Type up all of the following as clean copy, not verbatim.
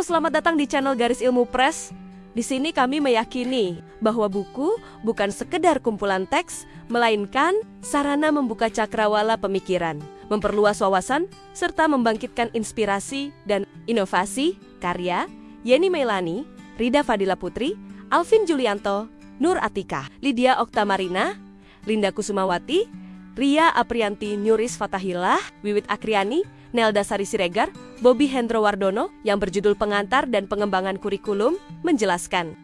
Halo, selamat datang di channel Garis Ilmu Press. Di sini kami meyakini bahwa buku bukan sekedar kumpulan teks, melainkan sarana membuka cakrawala pemikiran, memperluas wawasan, serta membangkitkan inspirasi dan inovasi. Karya Yeni Meilani, Rida Fadila Putri, Alvin Julianto, Nur Atika, Lydia Oktamarina, Linda Kusumawati, Ria Aprianti Nyuris Fatahillah, Wiwit Akriani, Nelda Sari Siregar, Bobby Hendro Wardono yang berjudul Pengantar dan Pengembangan Kurikulum menjelaskan.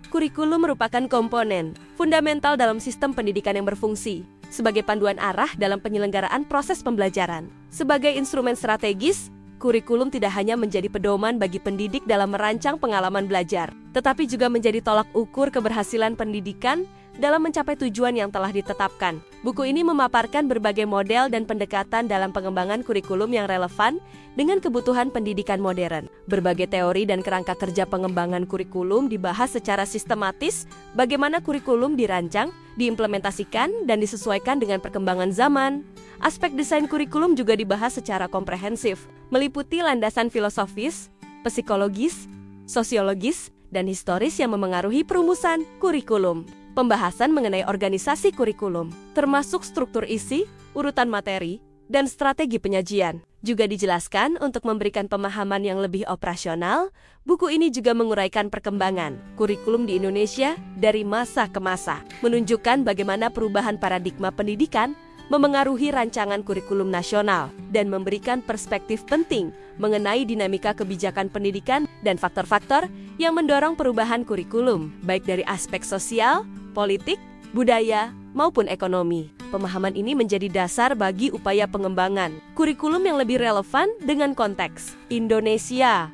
Kurikulum merupakan komponen fundamental dalam sistem pendidikan yang berfungsi sebagai panduan arah dalam penyelenggaraan proses pembelajaran. Sebagai instrumen strategis, kurikulum tidak hanya menjadi pedoman bagi pendidik dalam merancang pengalaman belajar, tetapi juga menjadi tolak ukur keberhasilan pendidikan dalam mencapai tujuan yang telah ditetapkan. Buku ini memaparkan berbagai model dan pendekatan dalam pengembangan kurikulum yang relevan dengan kebutuhan pendidikan modern. Berbagai teori dan kerangka kerja pengembangan kurikulum dibahas secara sistematis, bagaimana kurikulum dirancang, diimplementasikan, dan disesuaikan dengan perkembangan zaman. Aspek desain kurikulum juga dibahas secara komprehensif, meliputi landasan filosofis, psikologis, sosiologis, dan historis yang memengaruhi perumusan kurikulum. Pembahasan mengenai organisasi kurikulum, termasuk struktur isi, urutan materi, dan strategi penyajian, juga dijelaskan untuk memberikan pemahaman yang lebih operasional. Buku ini juga menguraikan perkembangan kurikulum di Indonesia dari masa ke masa, menunjukkan bagaimana perubahan paradigma pendidikan memengaruhi rancangan kurikulum nasional, dan memberikan perspektif penting mengenai dinamika kebijakan pendidikan dan faktor-faktor yang mendorong perubahan kurikulum, baik dari aspek sosial, politik, budaya, maupun ekonomi. Pemahaman ini menjadi dasar bagi upaya pengembangan kurikulum yang lebih relevan dengan konteks Indonesia.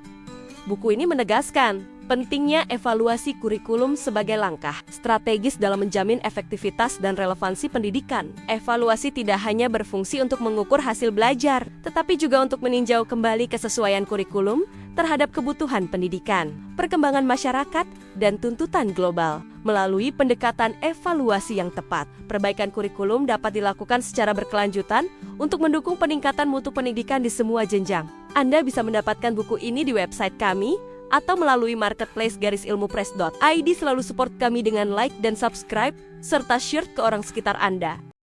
Buku ini menegaskan pentingnya evaluasi kurikulum sebagai langkah strategis dalam menjamin efektivitas dan relevansi pendidikan. Evaluasi tidak hanya berfungsi untuk mengukur hasil belajar, tetapi juga untuk meninjau kembali kesesuaian kurikulum terhadap kebutuhan pendidikan, perkembangan masyarakat, dan tuntutan global. Melalui pendekatan evaluasi yang tepat, perbaikan kurikulum dapat dilakukan secara berkelanjutan untuk mendukung peningkatan mutu pendidikan di semua jenjang. Anda bisa mendapatkan buku ini di website kami atau melalui marketplace garisilmupress.id. Selalu support kami dengan like dan subscribe, serta share ke orang sekitar Anda.